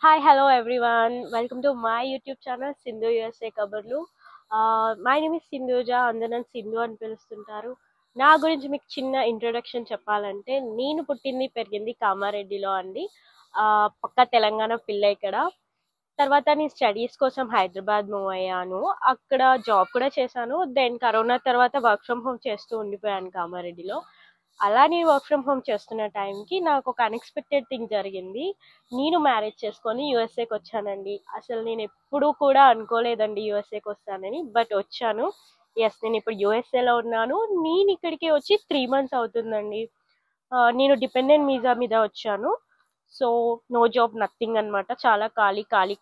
Hi, hello everyone. Welcome to my YouTube channel Sindhu USA Kabarlu. My name is Sindhuja. అందరూ నన్ను సింధు అని పిలుస్తుంటారు. నా గురించి మీకు చిన్న ఇంట్రొడక్షన్ చెప్పాలంటే నేను పుట్టింది పెరిగింది కామారెడ్డిలో అండి. పక్కా తెలంగాణ పిల్ల ఇక్కడ. తర్వాత నేను స్టడీస్ కోసం హైదరాబాద్ మూవ్ అయ్యాను. అక్కడ జాబ్ కూడా చేశాను. దెన్ కరోనా తర్వాత వర్క్ ఫ్రమ్ హోమ్ చేస్తూ ఉండిపోయాను కామారెడ్డిలో. అలా నేను వర్క్ ఫ్రమ్ హోమ్ చేస్తున్న టైంకి నాకు ఒక అన్ఎక్స్పెక్టెడ్ థింగ్ జరిగింది. నేను మ్యారేజ్ చేసుకొని యూఎస్ఏకి వచ్చానండి. అసలు నేను ఎప్పుడూ కూడా అనుకోలేదండి యూఎస్ఏకి వస్తానని, బట్ వచ్చాను. ఎస్, నేను ఇప్పుడు యూఎస్ఏలో ఉన్నాను. నేను ఇక్కడికి వచ్చి 3 months అవుతుందండి. నేను డిపెండెంట్ వీసా మీద వచ్చాను. సో నో జాబ్, నథింగ్ అనమాట. చాలా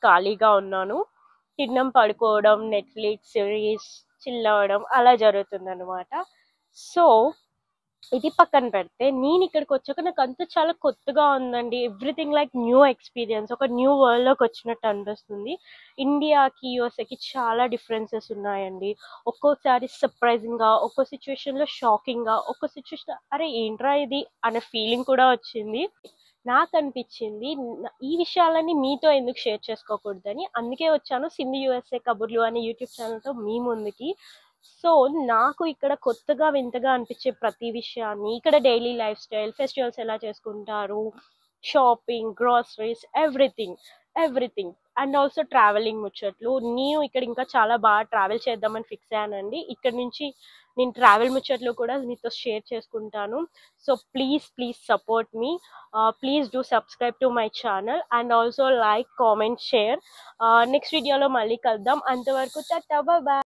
ఖాళీగా ఉన్నాను. తినడం, పడుకోవడం, నెట్ఫ్లిక్స్ సిరీస్, చిల్ అవ్వడం అలా జరుగుతుంది అనమాట. సో ఇది పక్కన పెడితే నేను ఇక్కడికి వచ్చాక నాకు అంతా చాలా కొత్తగా ఉందండి. ఎవ్రీథింగ్ లైక్ న్యూ ఎక్స్పీరియన్స్, ఒక న్యూ వరల్డ్లోకి వచ్చినట్టు అనిపిస్తుంది. ఇండియాకి యూఎస్ఏకి చాలా డిఫరెన్సెస్ ఉన్నాయండి. ఒక్కోసారి సర్ప్రైజింగ్గా, ఒక్కో సిచ్యువేషన్లో షాకింగ్గా, ఒక్కో సిచ్యువేషన్ అరే ఏంట్రా ఇది అనే ఫీలింగ్ కూడా వచ్చింది. నాకు అనిపించింది ఈ విషయాలన్నీ మీతో ఎందుకు షేర్ చేసుకోకూడదని. అందుకే వచ్చాను సింధు యూఎస్ఏ కబుర్లు అనే యూట్యూబ్ ఛానల్తో మీ ముందుకి. సో నాకు ఇక్కడ కొత్తగా వింతగా అనిపించే ప్రతి విషయాన్ని, ఇక్కడ డైలీ లైఫ్ స్టైల్, ఫెస్టివల్స్ ఎలా చేసుకుంటారు, shopping, groceries, everything and also travelling ముచ్చట్లు. నేను ఇక్కడ ఇంకా చాలా బాగా ట్రావెల్ చేద్దామని ఫిక్స్ అయ్యానండి. ఇక్కడ నుంచి నేను ట్రావెల్ ముచ్చట్లు కూడా మీతో షేర్ చేసుకుంటాను. So please support me. Please do subscribe to my channel and also like, comment, share. Next వీడియోలో మళ్ళీ కలుద్దాం. అంతవరకు టాటా, బాయ్.